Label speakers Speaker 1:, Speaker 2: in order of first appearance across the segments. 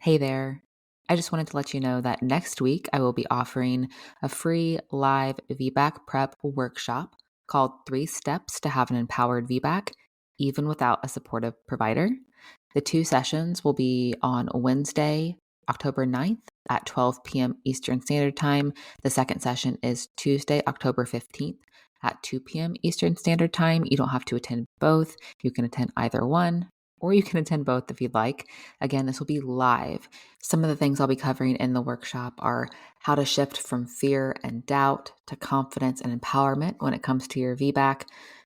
Speaker 1: Hey there. I just wanted to let you know that next week I will be offering a free live VBAC prep workshop called 3 Steps to Have an Empowered VBAC, even without a supportive provider. The 2 sessions will be on Wednesday, October 9th at 12 p.m. Eastern Standard Time. The second session is Tuesday, October 15th at 2 p.m. Eastern Standard Time. You don't have to attend both. You can attend either one, or you can attend both if you'd like. Again, this will be live. Some of the things I'll be covering in the workshop are how to shift from fear and doubt to confidence and empowerment when it comes to your VBAC,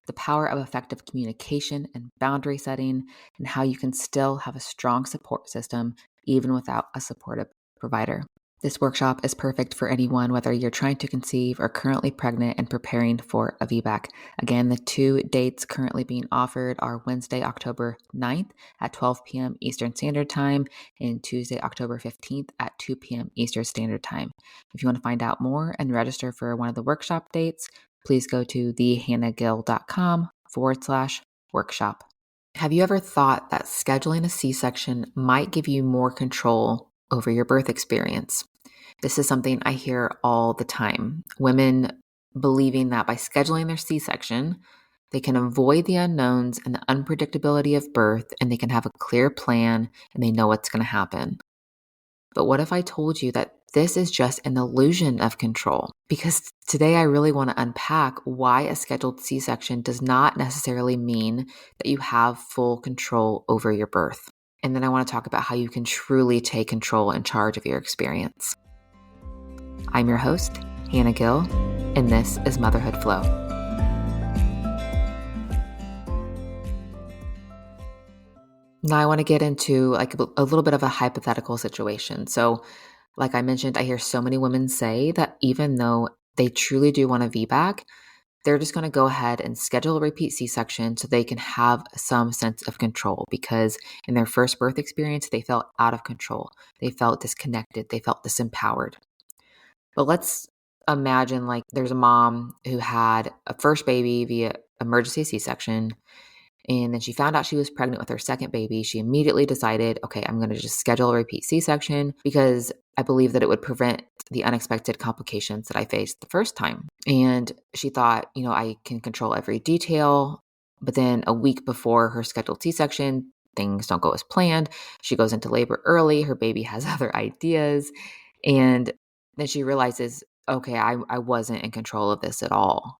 Speaker 1: the power of effective communication and boundary setting, and how you can still have a strong support system even without a supportive provider. This workshop is perfect for anyone, whether you're trying to conceive or currently pregnant and preparing for a VBAC. Again, the 2 dates currently being offered are Wednesday, October 9th at 12 p.m. Eastern Standard Time and Tuesday, October 15th at 2 p.m. Eastern Standard Time. If you want to find out more and register for one of the workshop dates, please go to thehannahgill.com/workshop. Have you ever thought that scheduling a C-section might give you more control over your birth experience? This is something I hear all the time. Women believing that by scheduling their C-section, they can avoid the unknowns and the unpredictability of birth, and they can have a clear plan and they know what's going to happen. But what if I told you that this is just an illusion of control? Because today I really want to unpack why a scheduled C-section does not necessarily mean that you have full control over your birth. And then I want to talk about how you can truly take control and charge of your experience. I'm your host, Hannah Gill, and this is Motherhood Flow. Now I want to get into a little bit of a hypothetical situation. So, like I mentioned, I hear so many women say that even though they truly do want a VBAC, they're just going to go ahead and schedule a repeat C-section so they can have some sense of control, because in their first birth experience, they felt out of control. They felt disconnected. They felt disempowered. But let's imagine there's a mom who had a first baby via emergency C-section, and then she found out she was pregnant with her second baby. She immediately decided, okay, I'm going to just schedule a repeat C-section because I believe that it would prevent the unexpected complications that I faced the first time. And she thought, I can control every detail. But then a week before her scheduled C-section, things don't go as planned. She goes into labor early. Her baby has other ideas. And then she realizes, okay, I wasn't in control of this at all.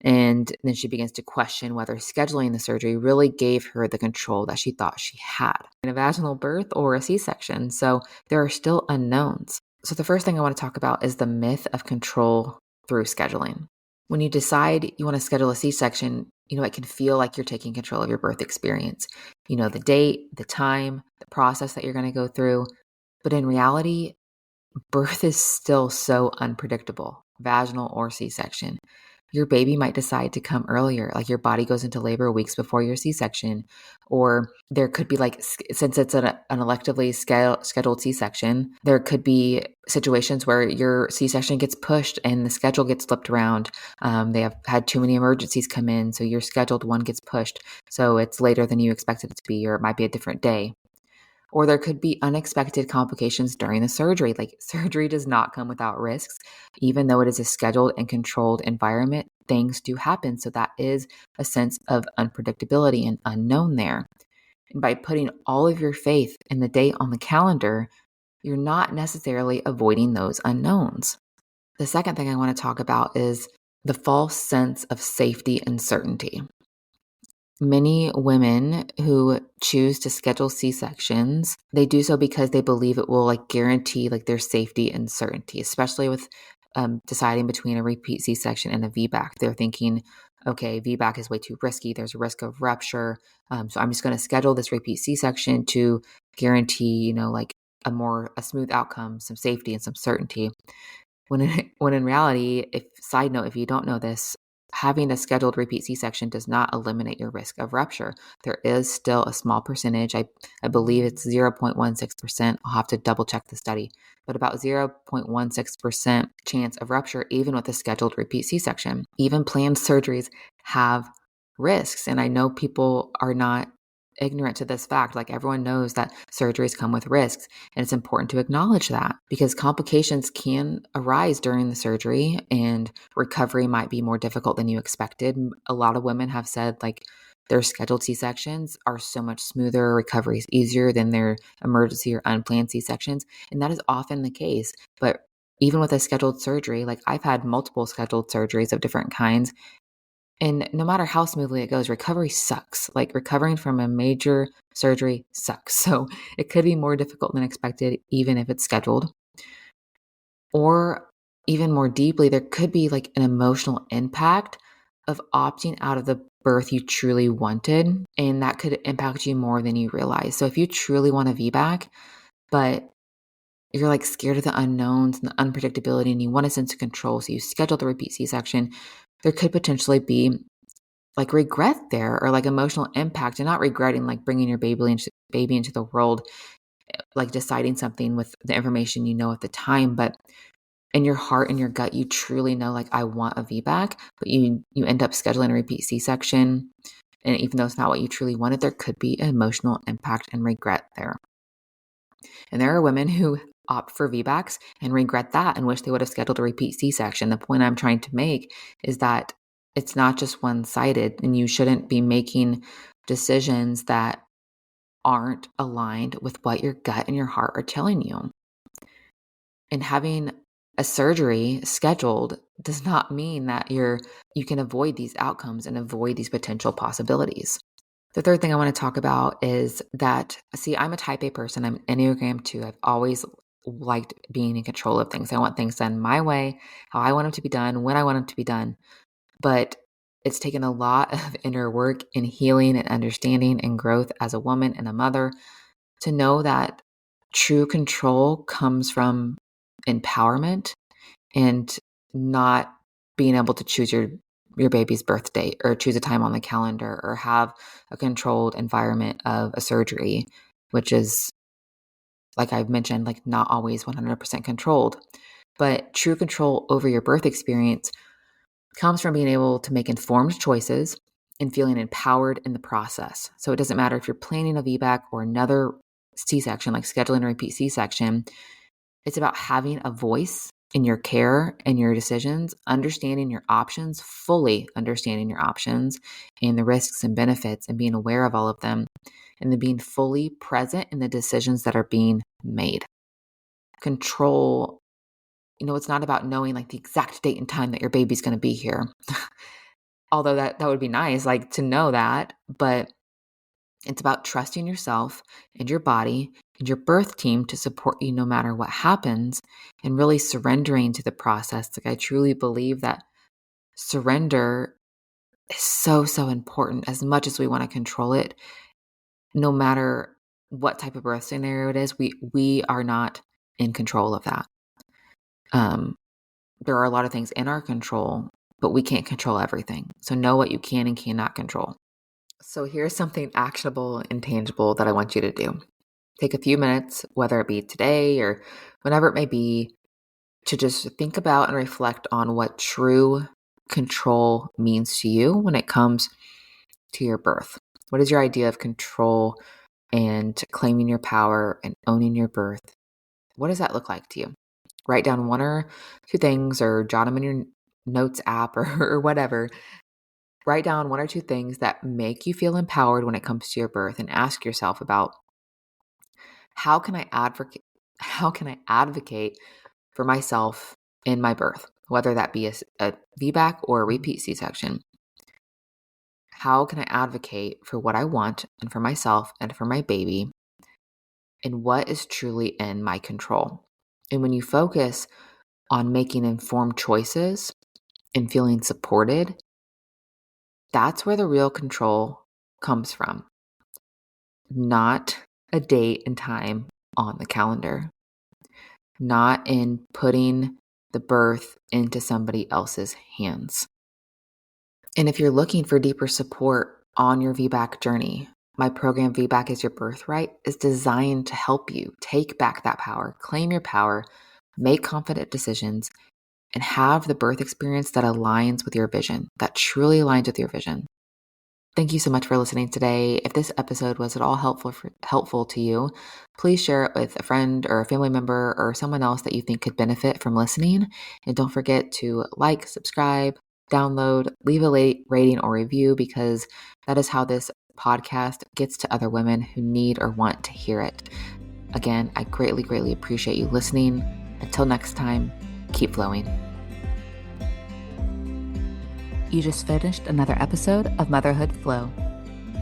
Speaker 1: And then she begins to question whether scheduling the surgery really gave her the control that she thought she had in a vaginal birth or a C-section. So there are still unknowns. So the first thing I want to talk about is the myth of control through scheduling. When you decide you want to schedule a C-section, it can feel like you're taking control of your birth experience. The date, the time, the process that you're going to go through. But in reality, birth is still so unpredictable, vaginal or C-section. Your baby might decide to come earlier, like your body goes into labor weeks before your C-section. Or there could be since it's an electively scheduled C-section, there could be situations where your C-section gets pushed and the schedule gets flipped around. They have had too many emergencies come in, so your scheduled one gets pushed. So it's later than you expected it to be, or it might be a different day. Or there could be unexpected complications during the surgery. Surgery does not come without risks. Even though it is a scheduled and controlled environment, things do happen. So that is a sense of unpredictability and unknown there. And by putting all of your faith in the date on the calendar, you're not necessarily avoiding those unknowns. The second thing I want to talk about is the false sense of safety and certainty. Many women who choose to schedule C-sections, they do so because they believe it will guarantee their safety and certainty, especially with deciding between a repeat C-section and a VBAC. They're thinking, okay, VBAC is way too risky. There's a risk of rupture. So I'm just going to schedule this repeat C-section to guarantee, a smooth outcome, some safety and some certainty. When in reality, side note, if you don't know this, having a scheduled repeat C-section does not eliminate your risk of rupture. There is still a small percentage. I believe it's 0.16%. I'll have to double check the study, but about 0.16% chance of rupture, even with a scheduled repeat C-section. Even planned surgeries have risks. And I know people are not ignorant to this fact. Like everyone knows that surgeries come with risks, and it's important to acknowledge that because complications can arise during the surgery and recovery might be more difficult than you expected. A lot of women have said like their scheduled C-sections are so much smoother, recovery is easier than their emergency or unplanned C-sections, and that is often the case. But even with a scheduled surgery, like I've had multiple scheduled surgeries of different kinds, and no matter how smoothly it goes, recovery sucks. Like recovering from a major surgery sucks. So it could be more difficult than expected, even if it's scheduled. Or even more deeply, there could be like an emotional impact of opting out of the birth you truly wanted. And that could impact you more than you realize. So if you truly want a VBAC, but you're like scared of the unknowns and the unpredictability and you want a sense of control, so you schedule the repeat C-section, there could potentially be like regret there or like emotional impact, and not regretting like bringing your baby into the world, like deciding something with the information you know at the time, but in your heart and your gut you truly know like I want a VBAC, but you end up scheduling a repeat C-section, and even though it's not what you truly wanted, there could be an emotional impact and regret there. And there are women who opt for VBACs and regret that and wish they would have scheduled a repeat C-section. The point I'm trying to make is that it's not just one-sided, and you shouldn't be making decisions that aren't aligned with what your gut and your heart are telling you. And having a surgery scheduled does not mean that you can avoid these outcomes and avoid these potential possibilities. The third thing I want to talk about is that, see, I'm a type A person. I'm Enneagram 2. I've always liked being in control of things. I want things done my way, how I want them to be done, when I want them to be done. But it's taken a lot of inner work and healing and understanding and growth as a woman and a mother to know that true control comes from empowerment and not being able to choose your baby's birth date or choose a time on the calendar or have a controlled environment of a surgery, which is, like I've mentioned, like not always 100% controlled. But true control over your birth experience comes from being able to make informed choices and feeling empowered in the process. So it doesn't matter if you're planning a VBAC or another C-section, like scheduling a repeat C-section. It's about having a voice in your care and your decisions, understanding your options, fully understanding your options and the risks and benefits and being aware of all of them, and then being fully present in the decisions that are being made. Control, it's not about knowing like the exact date and time that your baby's going to be here. Although that would be nice, like to know that, but it's about trusting yourself and your body and your birth team to support you no matter what happens, and really surrendering to the process. Like I truly believe that surrender is so, so important. As much as we want to control it, no matter what type of birth scenario it is, we are not in control of that. There are a lot of things in our control, but we can't control everything. So know what you can and cannot control. So here's something actionable and tangible that I want you to do. Take a few minutes, whether it be today or whenever it may be, to just think about and reflect on what true control means to you when it comes to your birth. What is your idea of control and claiming your power and owning your birth? What does that look like to you? Write down one or two things or jot them in your notes app or whatever. Write down one or two things that make you feel empowered when it comes to your birth, and ask yourself about how can I advocate for myself in my birth, whether that be a VBAC or a repeat C-section. How can I advocate for what I want and for myself and for my baby, and what is truly in my control? And when you focus on making informed choices and feeling supported, that's where the real control comes from, not a date and time on the calendar, not in putting the birth into somebody else's hands. And if you're looking for deeper support on your VBAC journey, my program VBAC is Your Birthright is designed to help you take back that power, claim your power, make confident decisions, and have the birth experience that aligns with your vision, that truly aligns with your vision. Thank you so much for listening today. If this episode was at all helpful to you, please share it with a friend or a family member or someone else that you think could benefit from listening. And don't forget to like, subscribe, download, leave a rating or review, because that is how this podcast gets to other women who need or want to hear it. Again, I greatly, greatly appreciate you listening. Until next time, keep flowing. You just finished another episode of Motherhood Flow.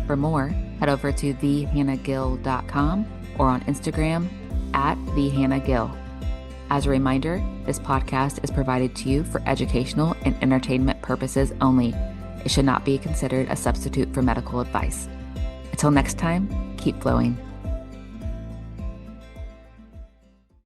Speaker 1: For more, head over to thehannahgill.com or on Instagram @thehannahgill. As a reminder, this podcast is provided to you for educational and entertainment purposes only. It should not be considered a substitute for medical advice. Until next time, keep flowing.